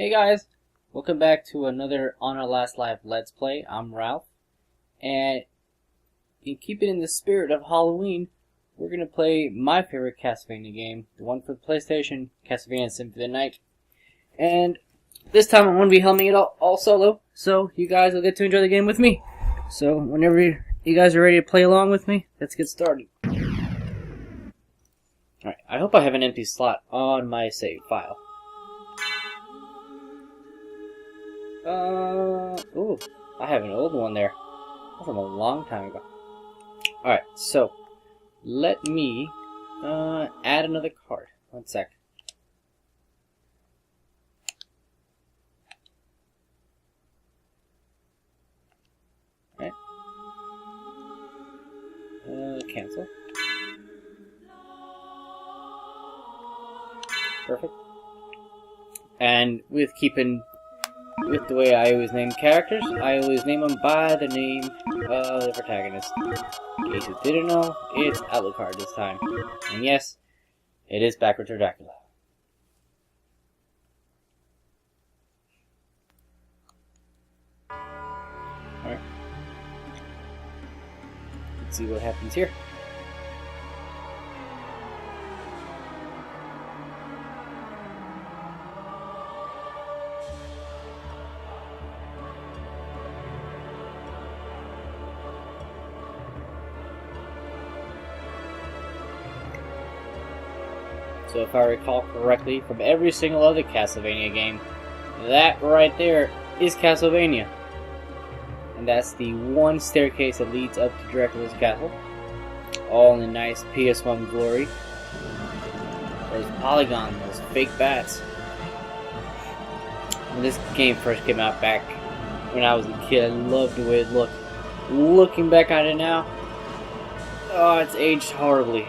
Hey guys, welcome back to another On Our Last Life Let's Play. I'm Ralph, and in keeping in the spirit of Halloween, we're going to play my favorite Castlevania game, the one for the PlayStation, Castlevania Symphony of the Night. And this time I'm going to be helming it all solo, so you guys will get to enjoy the game with me. So whenever you guys are ready to play along with me, let's get started. Alright, I hope I have an empty slot on my save file. Ooh, I have an old one there. That's from a long time ago. Alright, so, let me, add another card. One sec. Alright. Cancel. Perfect. And with the way I always name characters, I always name them by the name of the protagonist. In case you didn't know, it's Alucard this time. And yes, it is backwards for Dracula. Alright. Let's see what happens here. So if I recall correctly, from every single other Castlevania game, that right there is Castlevania. And that's the one staircase that leads up to Dracula's castle. All in a nice PS1 glory. Those polygons, those fake bats. When this game first came out back when I was a kid, I loved the way it looked. Looking back on it now, oh, it's aged horribly.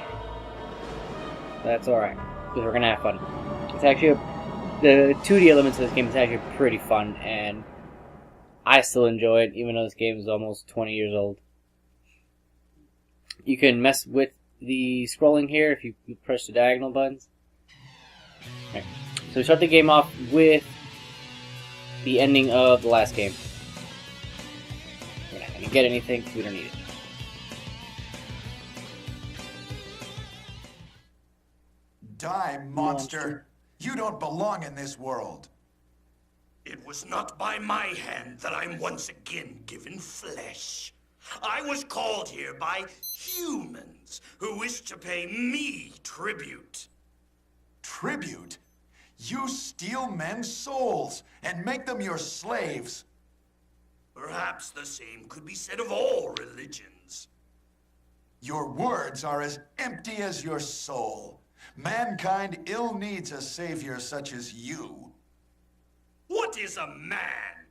That's alright, because we're gonna have fun. It's actually the 2D elements of this game is actually pretty fun, and I still enjoy it, even though this game is almost 20 years old. You can mess with the scrolling here if you press the diagonal buttons. Okay. So we start the game off with the ending of the last game. We're not gonna get anything, we don't need it. Die, monster! You don't belong in this world. It was not by my hand that I'm once again given flesh. I was called here by humans who wish to pay me tribute. Tribute? You steal men's souls and make them your slaves. Perhaps the same could be said of all religions. Your words are as empty as your soul. Mankind ill needs a savior such as you. What is a man?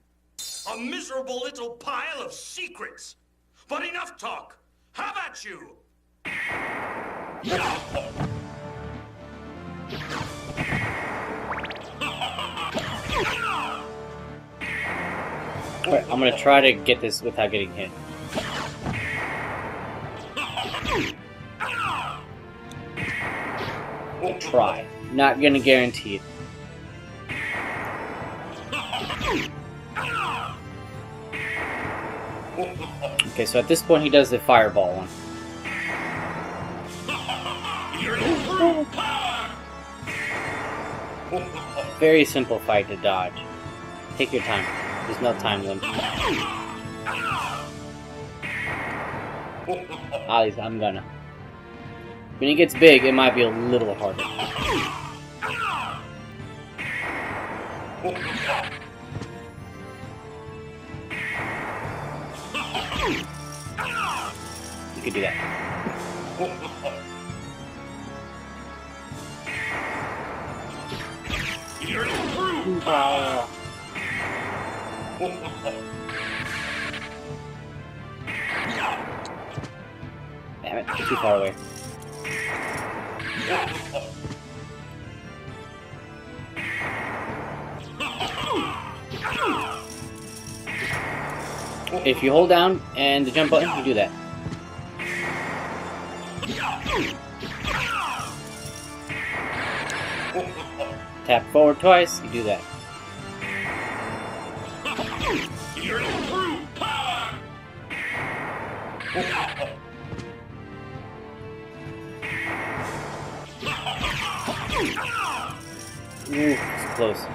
A miserable little pile of secrets. But enough talk. How about you? Alright, I'm gonna try to get this without getting hit. We'll try. Not gonna guarantee it. Okay, so at this point he does the fireball one. Very simple fight to dodge. Take your time. There's no time limit. At least I'm gonna. When he gets big, it might be a little harder. You could do that. Damn it, too far away. If you hold down and the jump button, you do that. Tap forward twice, you do that. Your improved power! Ooh, it's close.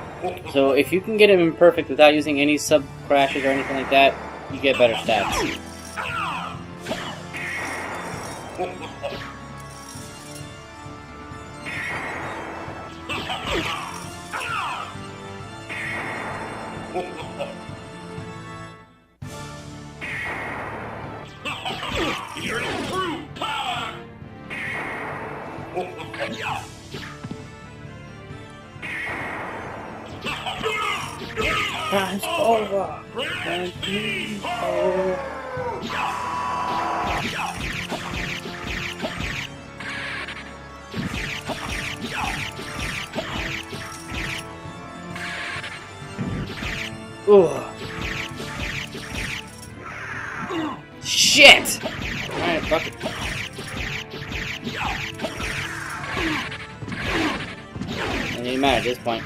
So if you can get him imperfect without using any sub crashes or anything like that, you get better stats. Your improved power! Time's over! Time's over! Ugh. Shit! Alright, fuck it. Doesn't even matter at this point.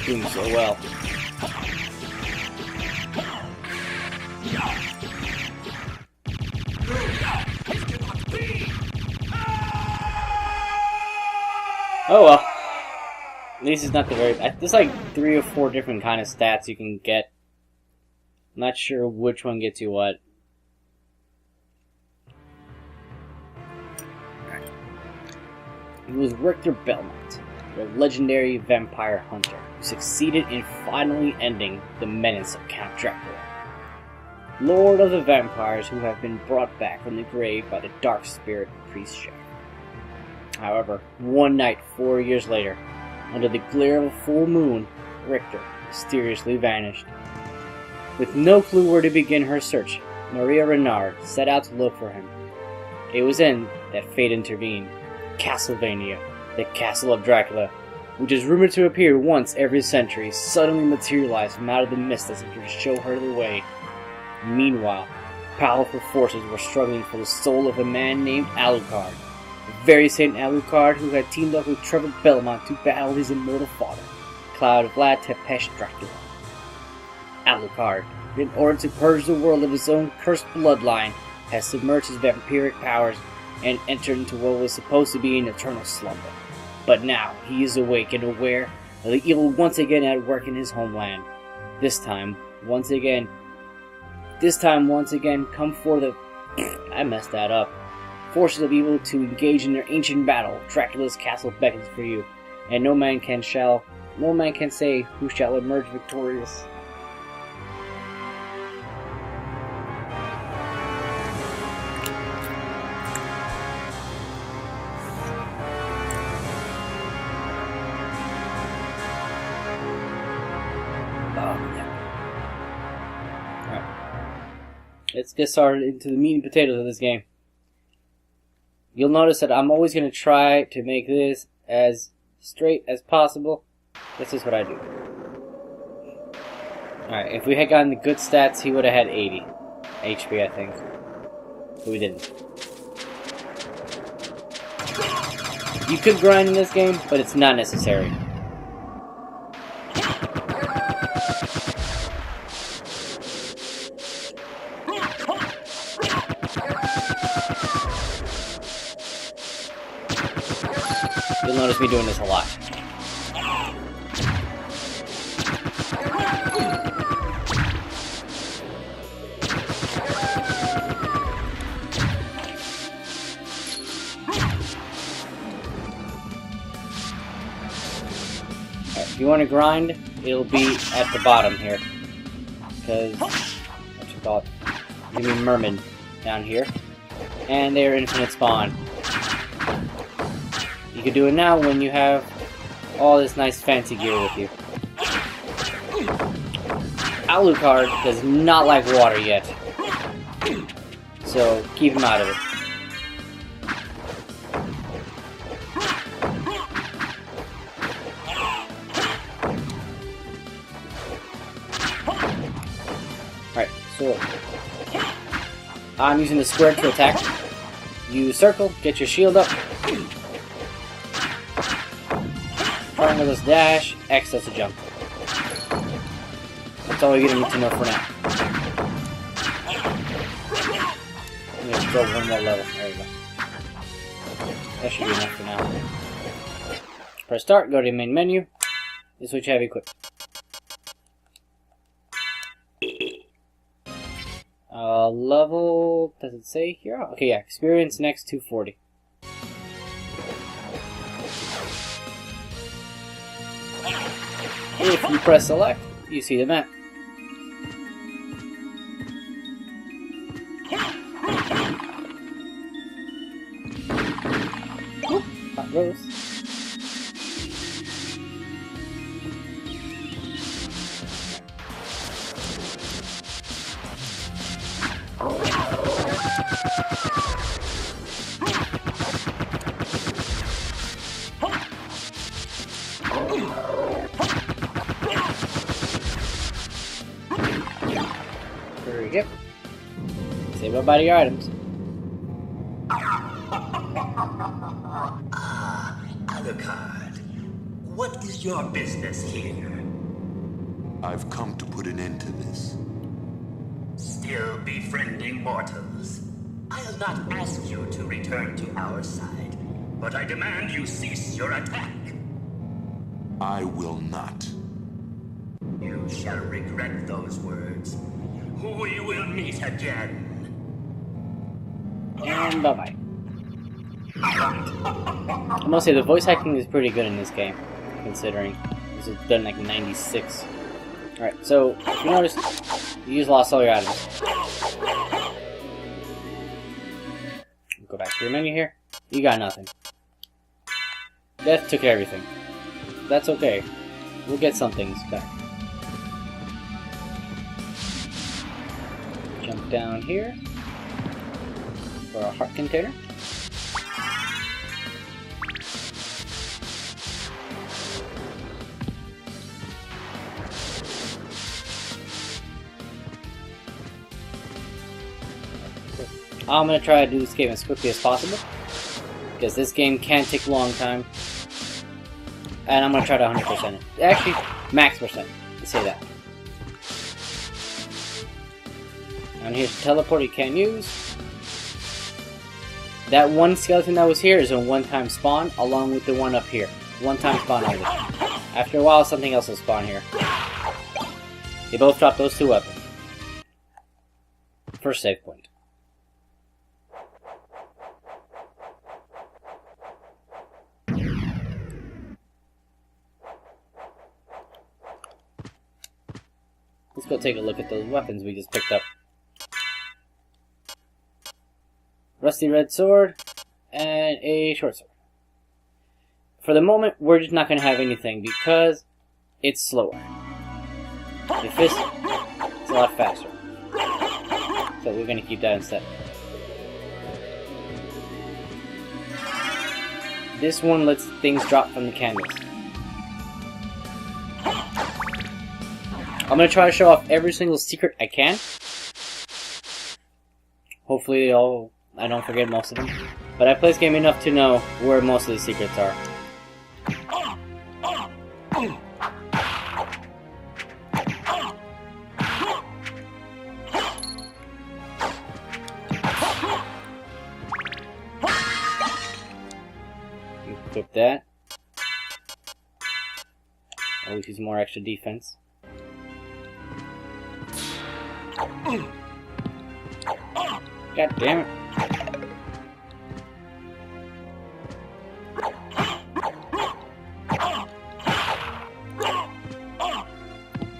Doing so well. Oh well. At least it's not the very... There's like 3 or 4 different kind of stats you can get. I'm not sure which one gets you what. It was Richter Belmont, the legendary vampire hunter, who succeeded in finally ending the menace of Count Dracula, Lord of the Vampires who have been brought back from the grave by the dark spirit priest Shadow. However, one night 4 years later, under the glare of a full moon, Richter mysteriously vanished. With no clue where to begin her search, Maria Renard set out to look for him. It was then that fate intervened. Castlevania, the castle of Dracula, which is rumored to appear once every century, suddenly materialized from out of the mist as if to show her the way. Meanwhile, powerful forces were struggling for the soul of a man named Alucard, the very same Alucard who had teamed up with Trevor Belmont to battle his immortal father, Cloud Vlad Tepes Dracula. Alucard, in order to purge the world of his own cursed bloodline, has submerged his vampiric powers and entered into what was supposed to be an eternal slumber. But now he is awake and aware of the evil once again at work in his homeland. This time, once again, come for the... I messed that up. Forces of evil to engage in their ancient battle. Dracula's castle beckons for you, and no man can say who shall emerge victorious. Let's get started into the meat and potatoes of this game. You'll notice that I'm always going to try to make this as straight as possible. This is what I do. Alright, if we had gotten the good stats, he would have had 80 HP, I think. But we didn't. You could grind in this game, but it's not necessary. You'll notice me doing this a lot. If you want to grind, it'll be at the bottom here. Because, what you call it? Give me Merman down here. And they're infinite spawn. You can do it now when you have all this nice fancy gear with you. Alucard does not like water yet, so keep him out of it. Alright, so I'm using the square to attack. You circle, get your shield up. R lets dash, X lets a jump. That's all you're gonna need to know for now. Let's go one more level. There you go. That should be enough for now. Press start, go to the main menu. This is what you have equipped. Level, does it say here? Okay, yeah, experience next 240. If you press select, you see the map. Oop, hot roast. There we go. Say bye-bye to your items. Alucard, what is your business here? I've come to put an end to this. Still befriending mortals? I'll not ask you to return to our side, but I demand you cease your attack. I will not. You shall regret those words. We will meet again. And bye-bye. I must say, the voice acting is pretty good in this game, considering this was done like 96. Alright, so, if you notice, you just lost all your items. Go back to your menu here. You got nothing. Death took everything. That's okay. We'll get some things back. Jump down here for a heart container. I'm gonna try to do this game as quickly as possible, because this game can take a long time. And I'm gonna try to 100% it. Actually, max percent. Let's say that. And here's the teleport you can't use. That one skeleton that was here is a one-time spawn, along with the one up here. One-time spawn only. After a while, something else will spawn here. They both drop those two weapons. First save point. Let's go take a look at those weapons we just picked up. Rusty red sword and a short sword. For the moment, we're just not going to have anything because it's slower. The fist, it's a lot faster. So we're going to keep that instead. This one lets things drop from the canvas. I'm going to try to show off every single secret I can. Hopefully I don't forget most of them. But I play this game enough to know where most of the secrets are. Equip that. Always use more extra defense. God damn it.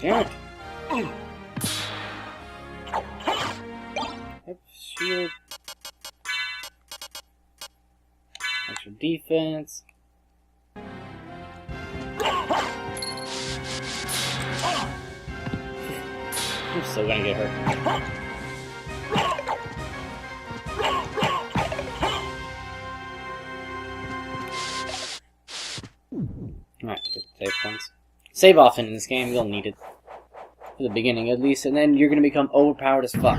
Damn it. Yep, shield. Extra defense. I'm still gonna get hurt. Alright, good save points. Save often in this game, you'll need it. For the beginning at least, and then you're gonna become overpowered as fuck.